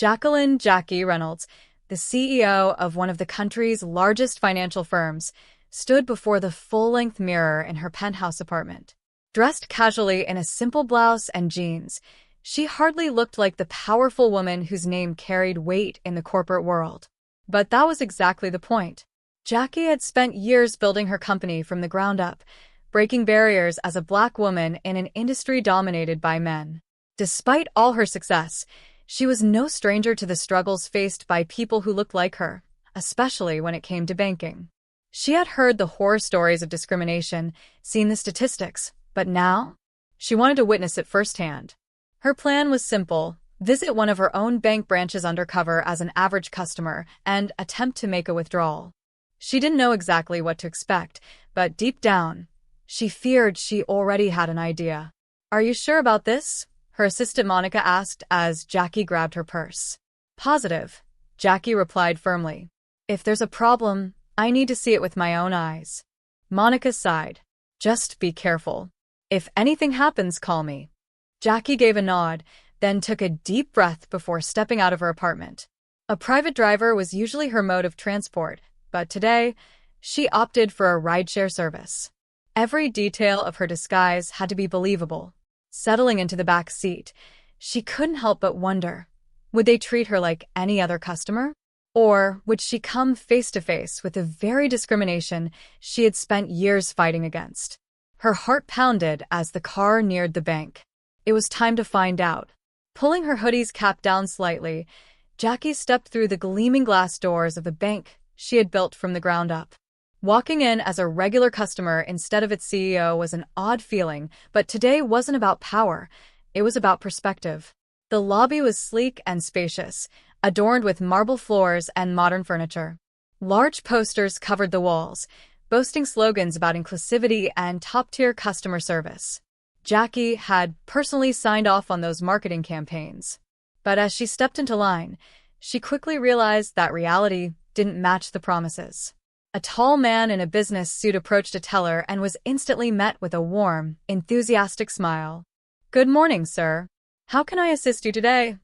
Jackie Reynolds, the CEO of one of the country's largest financial firms, stood before the full-length mirror in her penthouse apartment. Dressed casually in a simple blouse and jeans, she hardly looked like the powerful woman whose name carried weight in the corporate world. But that was exactly the point. Jackie had spent years building her company from the ground up, breaking barriers as a Black woman in an industry dominated by men. Despite all her success, she was no stranger to the struggles faced by people who looked like her, especially when it came to banking. She had heard the horror stories of discrimination, seen the statistics, but now she wanted to witness it firsthand. Her plan was simple: visit one of her own bank branches undercover as an average customer and attempt to make a withdrawal. She didn't know exactly what to expect, but deep down, she feared she already had an idea. "Are you sure about this?" her assistant Monica asked as Jackie grabbed her purse. "Positive," Jackie replied firmly. "If there's a problem, I need to see it with my own eyes." Monica sighed. "Just be careful. If anything happens, call me." Jackie gave a nod, then took a deep breath before stepping out of her apartment. A private driver was usually her mode of transport, but today, she opted for a rideshare service. Every detail of her disguise had to be believable. Settling into the back seat, she couldn't help but wonder, would they treat her like any other customer? Or would she come face to face with the very discrimination she had spent years fighting against? Her heart pounded as the car neared the bank. It was time to find out. Pulling her hoodie's cap down slightly, Jackie stepped through the gleaming glass doors of the bank she had built from the ground up. Walking in as a regular customer instead of its CEO was an odd feeling, but today wasn't about power, it was about perspective. The lobby was sleek and spacious, adorned with marble floors and modern furniture. Large posters covered the walls, boasting slogans about inclusivity and top-tier customer service. Jackie had personally signed off on those marketing campaigns. But as she stepped into line, she quickly realized that reality didn't match the promises. A tall man in a business suit approached a teller and was instantly met with a warm, enthusiastic smile. "Good morning, sir. How can I assist you today?"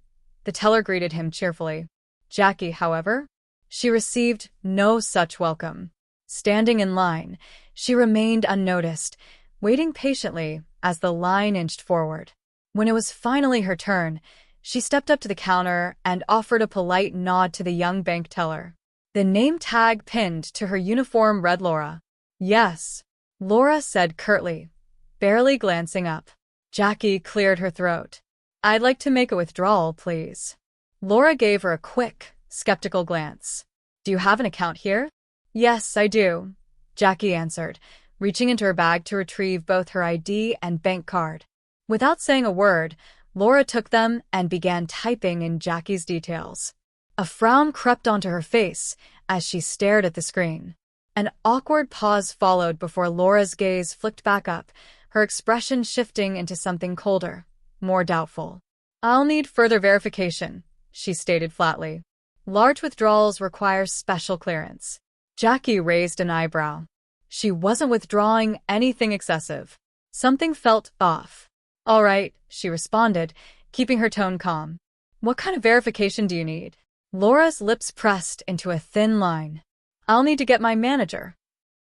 The teller greeted him cheerfully. Jackie, however, she received no such welcome. Standing in line, she remained unnoticed, waiting patiently as the line inched forward. When it was finally her turn, she stepped up to the counter and offered a polite nod to the young bank teller. The name tag pinned to her uniform read Laura. "Yes," Laura said curtly, barely glancing up. Jackie cleared her throat. "I'd like to make a withdrawal, please." Laura gave her a quick, skeptical glance. "Do you have an account here?" "Yes, I do," Jackie answered, reaching into her bag to retrieve both her ID and bank card. Without saying a word, Laura took them and began typing in Jackie's details. A frown crept onto her face as she stared at the screen. An awkward pause followed before Laura's gaze flicked back up, her expression shifting into something colder, more doubtful. "I'll need further verification," she stated flatly. "Large withdrawals require special clearance." Jackie raised an eyebrow. She wasn't withdrawing anything excessive. Something felt off. "All right," she responded, keeping her tone calm. "What kind of verification do you need?" Laura's lips pressed into a thin line. "I'll need to get my manager."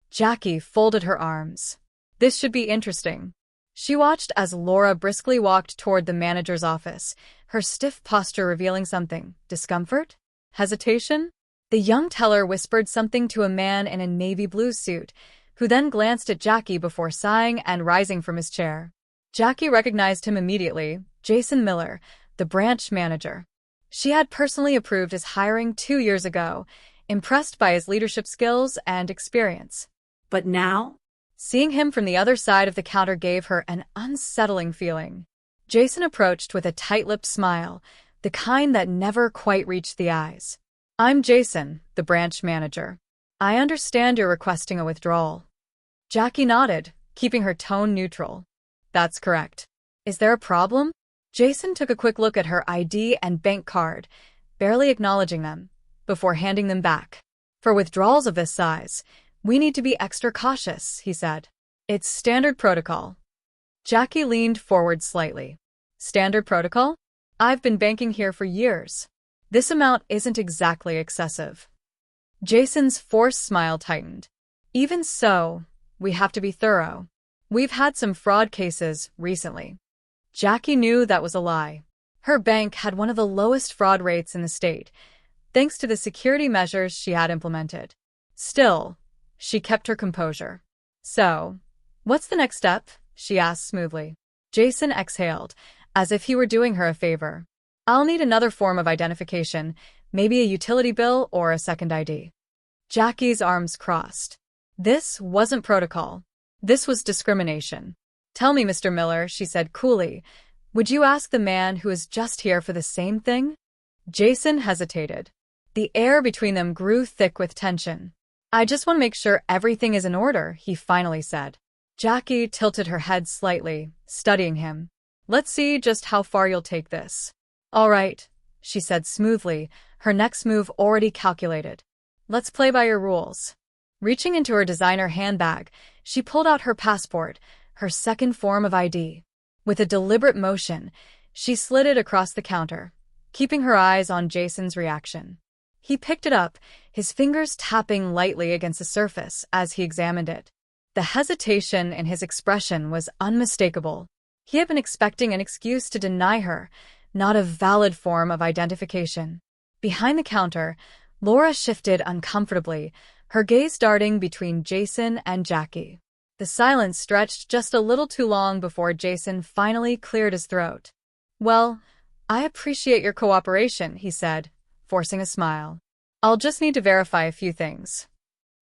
Jackie folded her arms. This should be interesting. She watched as Laura briskly walked toward the manager's office, her stiff posture revealing something. Discomfort? Hesitation? The young teller whispered something to a man in a navy blue suit, who then glanced at Jackie before sighing and rising from his chair. Jackie recognized him immediately, Jason Miller, the branch manager. She had personally approved his hiring 2 years ago, impressed by his leadership skills and experience. But now, seeing him from the other side of the counter gave her an unsettling feeling. Jason approached with a tight-lipped smile, the kind that never quite reached the eyes. "I'm Jason, the branch manager. I understand you're requesting a withdrawal." Jackie nodded, keeping her tone neutral. "That's correct. Is there a problem?" Jason took a quick look at her ID and bank card, barely acknowledging them, before handing them back. "For withdrawals of this size, we need to be extra cautious," he said. "It's standard protocol." Jackie leaned forward slightly. "Standard protocol? I've been banking here for years." This amount isn't exactly excessive. Jason's forced smile tightened. Even so, we have to be thorough. We've had some fraud cases recently. Jackie knew that was a lie. Her bank had one of the lowest fraud rates in the state, thanks to the security measures she had implemented. Still, she kept her composure. So, what's the next step? She asked smoothly. Jason exhaled, as if he were doing her a favor. I'll need another form of identification, maybe a utility bill or a second ID. Jackie's arms crossed. This wasn't protocol. This was discrimination. Tell me, Mr. Miller, she said coolly, would you ask the man who is just here for the same thing? Jason hesitated. The air between them grew thick with tension. I just want to make sure everything is in order, he finally said. Jackie tilted her head slightly, studying him. Let's see just how far you'll take this. All right, she said smoothly, her next move already calculated. Let's play by your rules. Reaching into her designer handbag, she pulled out her passport, her second form of ID. With a deliberate motion, she slid it across the counter, keeping her eyes on Jason's reaction. He picked it up, his fingers tapping lightly against the surface as he examined it. The hesitation in his expression was unmistakable. He had been expecting an excuse to deny her, not a valid form of identification. Behind the counter, Laura shifted uncomfortably, her gaze darting between Jason and Jackie. The silence stretched just a little too long before Jason finally cleared his throat. Well, I appreciate your cooperation, he said, forcing a smile. I'll just need to verify a few things.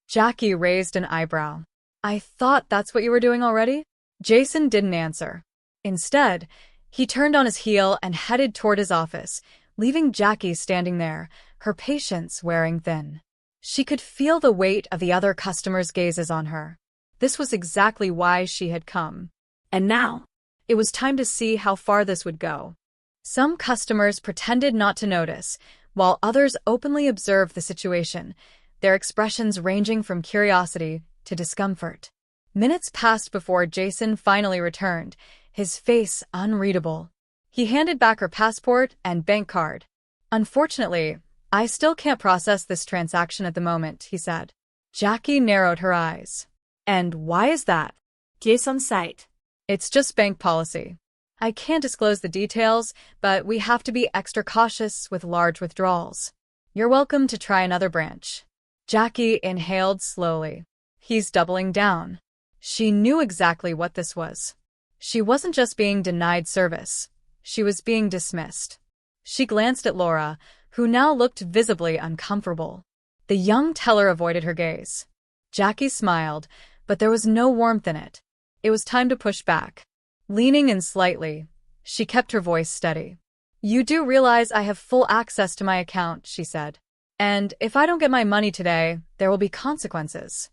Jackie raised an eyebrow. I thought that's what you were doing already? Jason didn't answer. Instead, he turned on his heel and headed toward his office, leaving Jackie standing there, her patience wearing thin. She could feel the weight of the other customers' gazes on her. This was exactly why she had come. And now, it was time to see how far this would go. Some customers pretended not to notice, while others openly observed the situation, their expressions ranging from curiosity to discomfort. Minutes passed before Jason finally returned, his face unreadable. He handed back her passport and bank card. Unfortunately, I still can't process this transaction at the moment, he said. Jackie narrowed her eyes. And why is that? Jason sighed. It's just bank policy. I can't disclose the details, but we have to be extra cautious with large withdrawals. You're welcome to try another branch. Jackie inhaled slowly. He's doubling down. She knew exactly what this was. She wasn't just being denied service. She was being dismissed. She glanced at Laura, who now looked visibly uncomfortable. The young teller avoided her gaze. Jackie smiled, but there was no warmth in it. It was time to push back. Leaning in slightly, she kept her voice steady. You do realize I have full access to my account, she said. And if I don't get my money today, there will be consequences.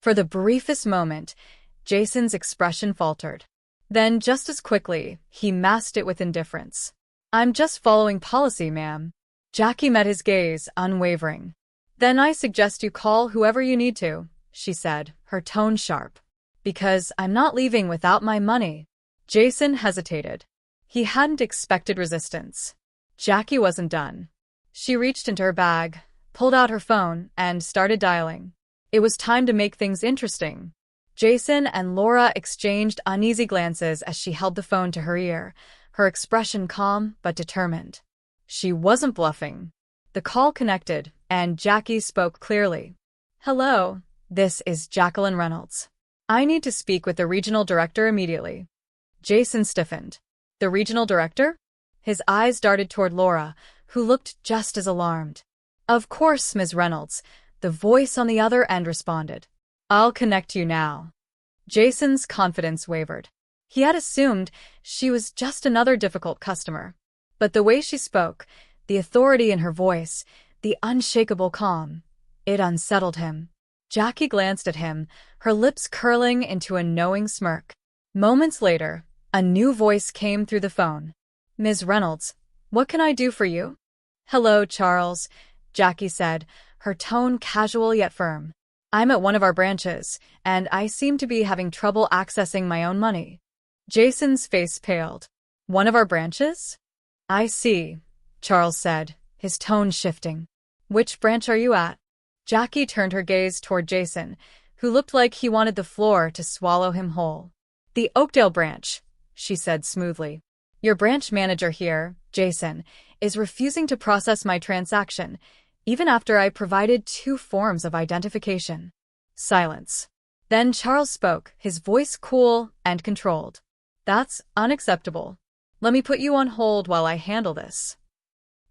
For the briefest moment, Jason's expression faltered. Then, just as quickly, he masked it with indifference. I'm just following policy, ma'am. Jackie met his gaze, unwavering. Then I suggest you call whoever you need to, she said, her tone sharp. Because I'm not leaving without my money. Jason hesitated. He hadn't expected resistance. Jackie wasn't done. She reached into her bag, pulled out her phone, and started dialing. It was time to make things interesting. Jason and Laura exchanged uneasy glances as she held the phone to her ear, her expression calm but determined. She wasn't bluffing. The call connected, and Jackie spoke clearly. Hello, this is Jacqueline Reynolds. I need to speak with the regional director immediately. Jason stiffened. The regional director? His eyes darted toward Laura, who looked just as alarmed. Of course, Ms. Reynolds, the voice on the other end responded. I'll connect you now. Jason's confidence wavered. He had assumed she was just another difficult customer. But the way she spoke, the authority in her voice, the unshakable calm, it unsettled him. Jackie glanced at him, her lips curling into a knowing smirk. Moments later, a new voice came through the phone. Ms. Reynolds, what can I do for you? Hello, Charles, Jackie said, her tone casual yet firm. I'm at one of our branches, and I seem to be having trouble accessing my own money. Jason's face paled. One of our branches? I see, Charles said, his tone shifting. Which branch are you at? Jackie turned her gaze toward Jason, who looked like he wanted the floor to swallow him whole. The Oakdale branch, she said smoothly. Your branch manager here, Jason, is refusing to process my transaction, even after I provided 2 forms of identification. Silence. Then Charles spoke, his voice cool and controlled. That's unacceptable. Let me put you on hold while I handle this.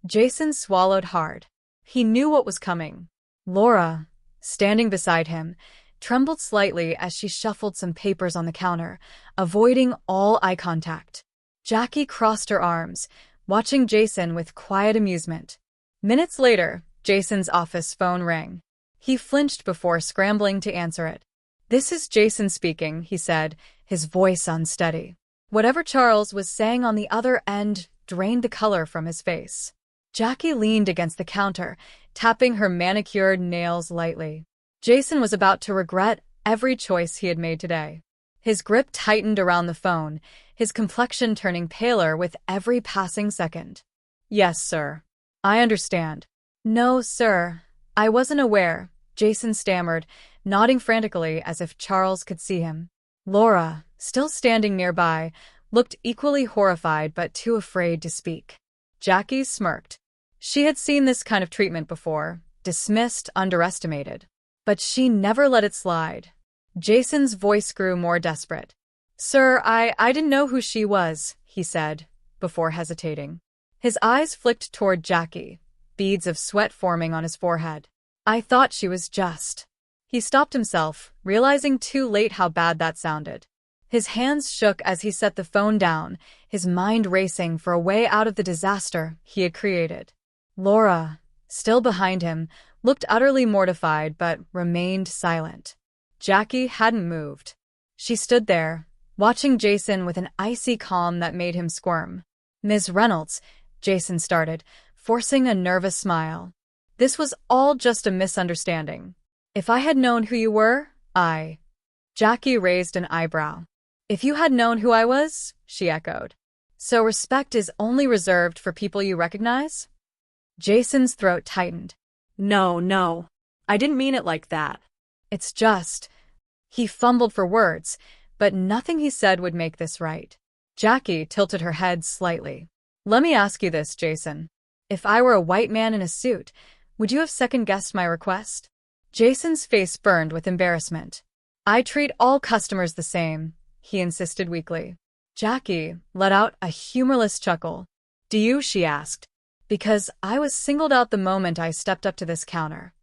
Jason swallowed hard. He knew what was coming. Laura, standing beside him, trembled slightly as she shuffled some papers on the counter, avoiding all eye contact. Jackie crossed her arms, watching Jason with quiet amusement. Minutes later, Jason's office phone rang. He flinched before scrambling to answer it. This is Jason speaking, he said, his voice unsteady. Whatever Charles was saying on the other end drained the color from his face. Jackie leaned against the counter, tapping her manicured nails lightly. Jason was about to regret every choice he had made today. His grip tightened around the phone, his complexion turning paler with every passing second. Yes, sir. I understand. No, sir. I wasn't aware, Jason stammered, nodding frantically as if Charles could see him. Laura, still standing nearby, looked equally horrified but too afraid to speak. Jackie smirked. She had seen this kind of treatment before, dismissed, underestimated. But she never let it slide. Jason's voice grew more desperate. Sir, I didn't know who she was, he said, before hesitating. His eyes flicked toward Jackie, beads of sweat forming on his forehead. I thought she was just. He stopped himself, realizing too late how bad that sounded. His hands shook as he set the phone down, his mind racing for a way out of the disaster he had created. Laura, still behind him, looked utterly mortified but remained silent. Jackie hadn't moved. She stood there, watching Jason with an icy calm that made him squirm. Ms. Reynolds, Jason started, forcing a nervous smile. This was all just a misunderstanding. If I had known who you were, Jackie raised an eyebrow. If you had known who I was, she echoed. So respect is only reserved for people you recognize? Jason's throat tightened. No. I didn't mean it like that. It's just. He fumbled for words, but nothing he said would make this right. Jackie tilted her head slightly. Let me ask you this, Jason. If I were a white man in a suit, would you have second-guessed my request? Jason's face burned with embarrassment. I treat all customers the same, he insisted weakly. Jackie let out a humorless chuckle. Do you? She asked. Because I was singled out the moment I stepped up to this counter.